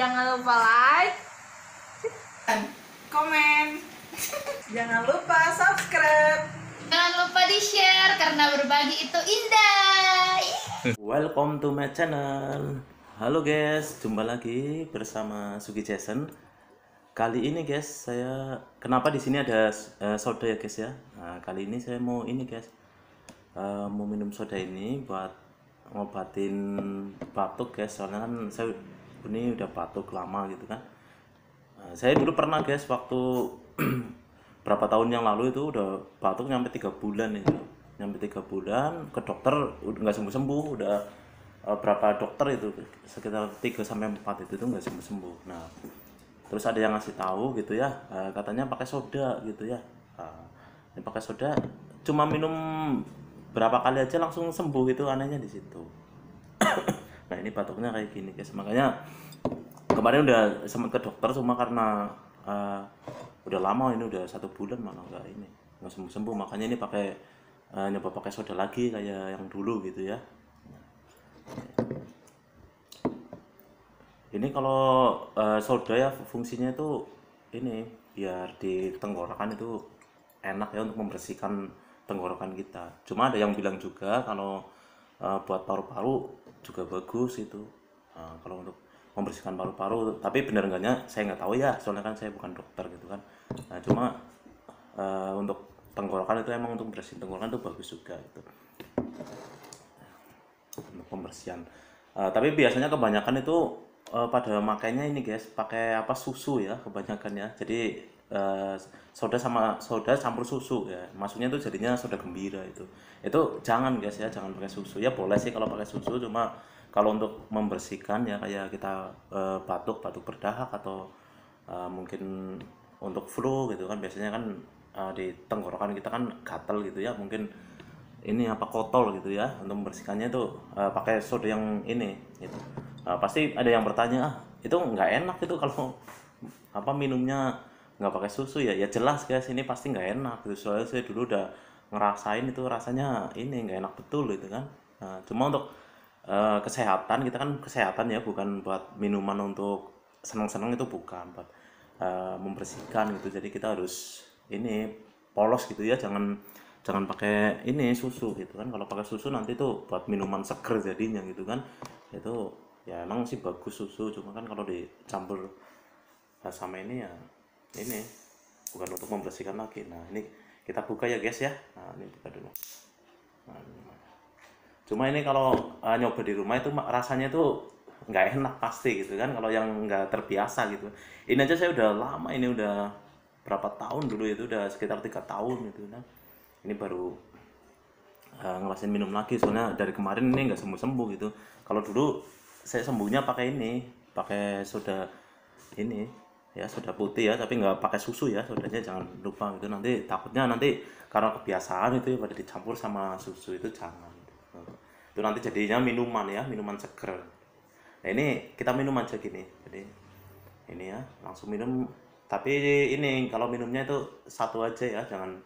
Jangan lupa like, komen, jangan lupa subscribe, jangan lupa di share karena berbagi itu indah. Welcome to my channel. Halo guys, jumpa lagi bersama Sugi Jason. Kali ini guys, saya kenapa di sini ada soda ya guys ya. Nah, kali ini saya mau ini guys, mau minum soda ini buat ngobatin batuk guys. Soalnya kan saya ini udah batuk lama gitu kan. Nah, saya dulu pernah guys waktu berapa tahun yang lalu itu udah batuk nyampe 3 bulan itu. Nyampe 3 bulan ke dokter udah nggak sembuh-sembuh, udah berapa dokter itu sekitar 3 sampai 4 itu nggak sembuh-sembuh. Nah, terus ada yang ngasih tahu gitu ya, katanya pakai soda gitu ya. Pakai soda cuma minum berapa kali aja langsung sembuh, itu anehnya di situ. Nah, ini batuknya kayak gini guys, makanya kemarin udah sempat ke dokter, cuma karena udah lama, ini udah 1 bulan malah nggak sembuh-sembuh, makanya ini pakai nyoba pakai soda lagi kayak yang dulu gitu ya. Ini kalau soda ya fungsinya itu ini biar di tenggorokan itu enak ya, untuk membersihkan tenggorokan kita. Cuma ada yang bilang juga kalau buat paru-paru juga bagus itu, kalau untuk membersihkan paru-paru. Tapi benar enggaknya saya nggak tahu ya, soalnya kan saya bukan dokter gitu kan. Nah, cuma untuk tenggorokan itu emang untuk bersihin tenggorokan itu bagus juga itu, untuk pembersihan. Tapi biasanya kebanyakan itu pada makainya ini guys, pakai apa, susu ya kebanyakan ya. Jadi soda campur susu ya, maksudnya itu jadinya soda gembira itu jangan guys ya, jangan pakai susu ya. Boleh sih kalau pakai susu, cuma kalau untuk membersihkan ya, kayak kita batuk berdahak atau mungkin untuk flu gitu kan, biasanya kan di tenggorokan kita kan gatel gitu ya, mungkin ini apa, kotor gitu ya. Untuk membersihkannya itu pakai soda yang ini gitu. Pasti ada yang bertanya, itu nggak enak itu kalau apa minumnya nggak pakai susu ya. Ya jelas guys, ini pasti nggak enak gitu, soalnya saya dulu udah ngerasain itu, rasanya ini nggak enak betul gitu kan. Cuma untuk kesehatan, kita kan kesehatan ya, bukan buat minuman untuk senang-senang, itu bukan, buat membersihkan gitu. Jadi kita harus ini polos gitu ya, jangan pakai ini susu gitu kan. Kalau pakai susu nanti tuh buat minuman seger jadinya gitu kan. Itu ya emang sih bagus susu, cuma kan kalau dicampur sama ini ya, ini bukan untuk membersihkan lagi. Nah, ini kita buka ya guys ya. Nah, ini buka dulu. Nah, cuma ini kalau nyoba di rumah itu rasanya itu nggak enak pasti gitu kan, kalau yang nggak terbiasa gitu. Ini aja saya udah lama, ini udah berapa tahun dulu, itu udah sekitar 3 tahun gitu. Nah, ini baru ngerasain minum lagi, soalnya dari kemarin ini nggak sembuh-sembuh gitu. Kalau dulu saya sembuhnya pakai ini, pakai soda ini ya, soda putih ya, tapi nggak pakai susu ya, sodanya jangan lupa gitu. Nanti takutnya nanti karena kebiasaan itu ya, pada dicampur sama susu, itu jangan. Itu nanti jadinya minuman ya, minuman seger. Nah, ini kita minum aja gini, jadi ini ya langsung minum. Tapi ini kalau minumnya itu satu aja ya, jangan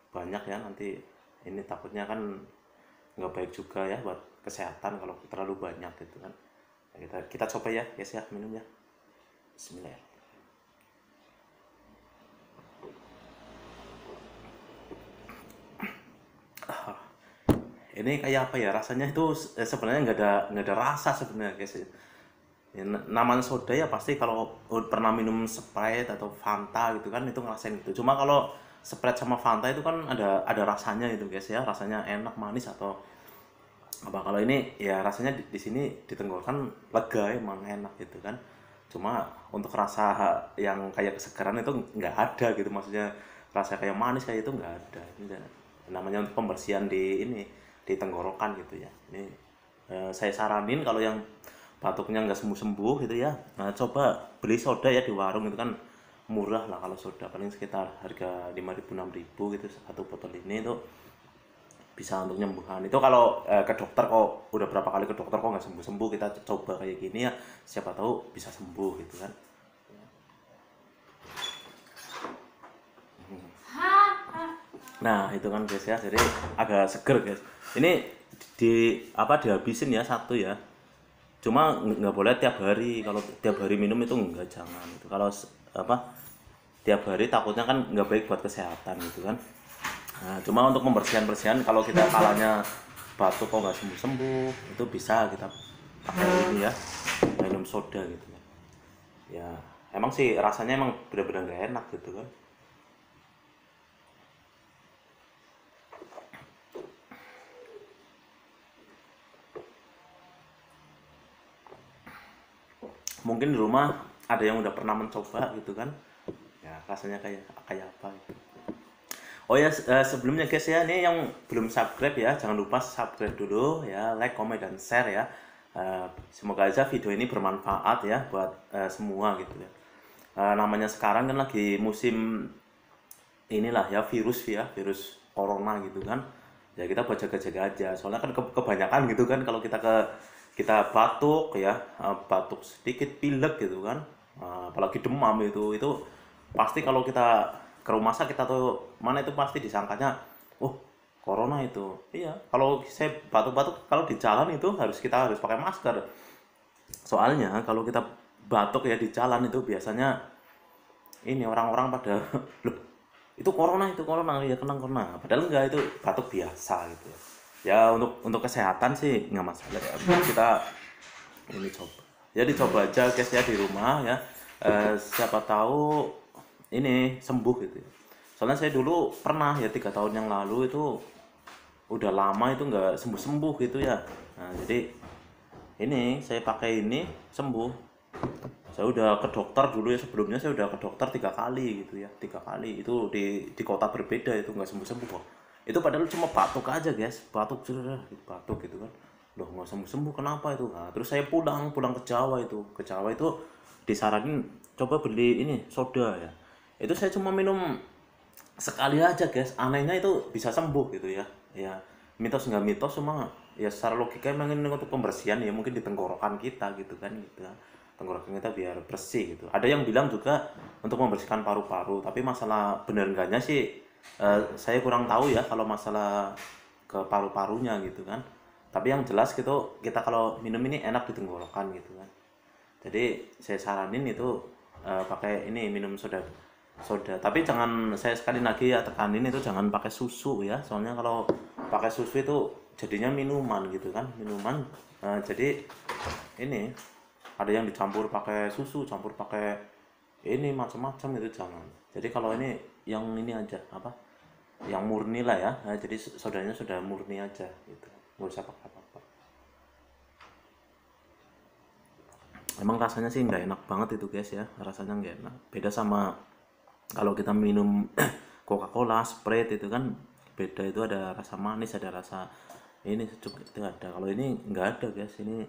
banyak ya, nanti ini takutnya kan nggak baik juga ya buat kesehatan kalau terlalu banyak gitu kan. Nah, kita coba ya guys ya, minum ya. Bismillah. Ini kayak apa ya rasanya itu, sebenarnya nggak ada rasa sebenarnya guys ya. Namanya soda ya, pasti kalau pernah minum Sprite atau Fanta gitu kan, itu ngerasain gitu. Cuma kalau Sprite sama Fanta itu kan ada rasanya itu guys ya, rasanya enak, manis atau apa. Kalau ini ya rasanya di sini di tenggorokan lega, emang enak gitu kan. Cuma untuk rasa yang kayak kesegaran itu nggak ada gitu, maksudnya rasa kayak manis kayak itu nggak ada. Ini namanya untuk pembersihan di tenggorokan gitu ya. Ini saya saranin kalau yang batuknya nggak sembuh-sembuh gitu ya, nah coba beli soda ya di warung, itu kan murah lah kalau soda, paling sekitar harga 5.000 6.000 gitu satu botol. Ini tuh bisa untuk nyembuhan. Itu kalau ke dokter, kok udah berapa kali ke dokter kok nggak sembuh-sembuh, kita coba kayak gini ya, siapa tahu bisa sembuh gitu kan. Nah, itu kan guys ya, jadi agak seger guys. Ini dihabisin ya satu ya. Cuma nggak boleh tiap hari. Kalau tiap hari minum itu enggak, jangan itu. Kalau apa tiap hari takutnya kan nggak baik buat kesehatan gitu kan. Nah, cuma untuk membersihkan kalau kita kalanya batuk kok nggak sembuh-sembuh, itu bisa kita pakai ini ya, minum soda gitu ya. Ya emang sih rasanya emang benar-benar nggak enak gitu kan. Mungkin di rumah ada yang udah pernah mencoba gitu kan, ya rasanya kayak kayak apa gitu. Oh ya, sebelumnya guys ya, ini yang belum subscribe ya, jangan lupa subscribe dulu ya, like, comment, dan share ya. Semoga aja video ini bermanfaat ya buat semua gitu ya. Namanya sekarang kan lagi musim inilah ya, virus corona gitu kan. Ya kita buat jaga-jaga aja. Soalnya kan kebanyakan gitu kan kalau kita batuk ya, batuk sedikit pilek gitu kan. Apalagi demam itu pasti kalau kita ke rumah sakit atau mana itu pasti disangkanya oh corona itu. Iya, kalau saya batuk-batuk kalau di jalan itu kita harus pakai masker. Soalnya kalau kita batuk ya di jalan itu biasanya ini orang-orang pada loh itu corona ya, kena corona, padahal enggak, itu batuk biasa gitu ya. Ya untuk kesehatan sih nggak masalah ya, kita ini coba ya, dicoba aja guys ya di rumah ya. Siapa tahu ini sembuh gitu ya. Soalnya saya dulu pernah ya 3 tahun yang lalu itu udah lama itu nggak sembuh gitu ya. Nah jadi ini saya pakai ini sembuh. Saya udah ke dokter dulu ya, sebelumnya saya udah ke dokter 3 kali gitu ya, 3 kali itu di kota berbeda, itu nggak sembuh kok. Itu padahal cuma batuk aja guys, batuk gitu kan. Loh nggak sembuh kenapa itu? Nah, terus saya pulang ke Jawa itu disaranin coba beli ini soda ya. Itu saya cuma minum sekali aja guys, anehnya itu bisa sembuh gitu ya. Ya mitos nggak mitos, cuma ya secara logika emang ini untuk pembersihan ya, mungkin di tenggorokan kita gitu kan gitu. Tenggorokan kita biar bersih gitu. Ada yang bilang juga untuk membersihkan paru-paru, tapi masalah bener enggaknya sih saya kurang tahu ya kalau masalah ke paru-parunya gitu kan. Tapi yang jelas gitu, kita kalau minum ini enak di tenggorokan gitu kan. Jadi saya saranin itu pakai ini, minum soda. Tapi jangan, saya sekali lagi ya tekanin, itu jangan pakai susu ya. Soalnya kalau pakai susu itu jadinya minuman gitu kan, minuman. Jadi ini ada yang dicampur pakai susu, campur pakai ini macam-macam, itu jangan. Jadi kalau ini yang ini aja apa? Yang murni lah ya. Nah, jadi sodanya sudah murni aja gitu. Nggak usah pakai apa-apa. Emang rasanya sih nggak enak banget itu guys ya, rasanya nggak enak. Beda sama kalau kita minum Coca-Cola, Sprite itu kan beda, itu ada rasa manis, ada rasa ini sejuk itu ada. Kalau ini nggak ada guys, ini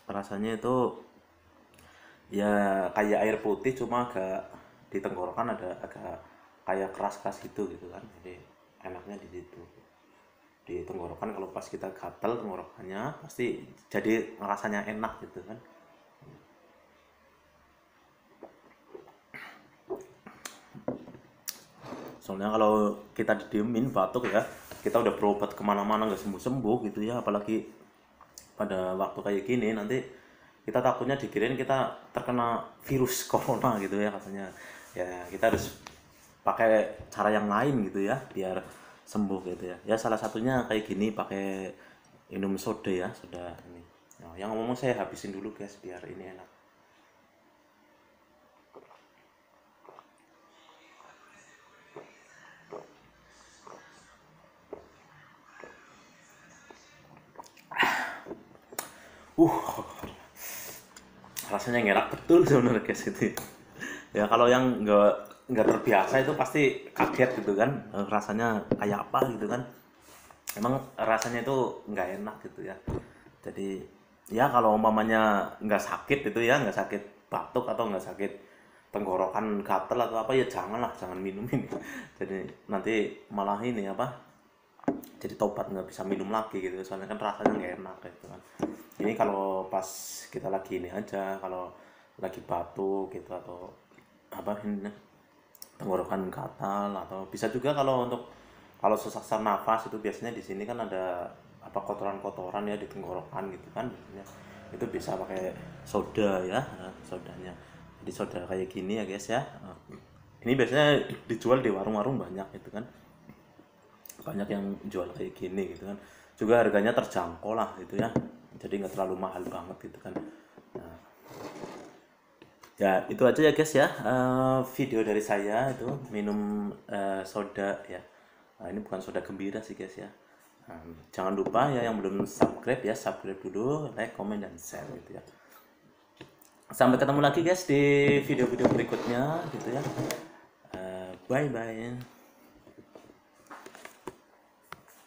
rasanya itu ya kayak air putih, cuma agak di tenggorokan ada agak kayak keras-keras gitu kan. Jadi enaknya di situ, di tenggorokan. Kalau pas kita gatal tenggorokannya pasti jadi rasanya enak gitu kan. Soalnya kalau kita didiemin batuk ya, kita udah berobat kemana-mana nggak sembuh-sembuh gitu ya, apalagi pada waktu kayak gini nanti kita takutnya dikirain kita terkena virus corona gitu ya katanya. Ya kita harus pakai cara yang lain gitu ya biar sembuh gitu ya. Ya salah satunya kayak gini, pakai minum soda ya, soda ini. Nah, yang ngomong saya habisin dulu guys biar ini enak. Rasanya enak betul sebenarnya guys itu ya. Kalau yang nggak terbiasa itu pasti kaget gitu kan, rasanya kayak apa gitu kan. Emang rasanya itu nggak enak gitu ya. Jadi ya kalau umpamanya nggak sakit itu ya, nggak sakit batuk atau nggak sakit tenggorokan gatel atau apa, ya jangan minum ini. Jadi nanti malah ini apa, jadi tobat nggak bisa minum lagi gitu, soalnya kan rasanya nggak enak gitu kan. Ini kalau pas kita lagi ini aja, kalau lagi batuk gitu atau apa ini tenggorokan gatal, atau bisa juga kalau sesak nafas itu biasanya di sini kan ada apa kotoran-kotoran ya di tenggorokan gitu kan biasanya. itu bisa pakai soda ya, sodanya. Jadi soda kayak gini ya guys ya. Ini biasanya dijual di warung-warung banyak gitu kan, banyak yang jual kayak gini gitu kan, juga harganya terjangkau lah gitu ya, jadi nggak terlalu mahal banget gitu kan. Nah, ya itu aja ya guys ya, video dari saya itu minum soda ya. Nah, ini bukan soda gembira sih guys ya. Jangan lupa ya yang belum subscribe ya, subscribe dulu, like, comment, dan share gitu ya. Sampai ketemu lagi guys di video-video berikutnya gitu ya. Bye bye.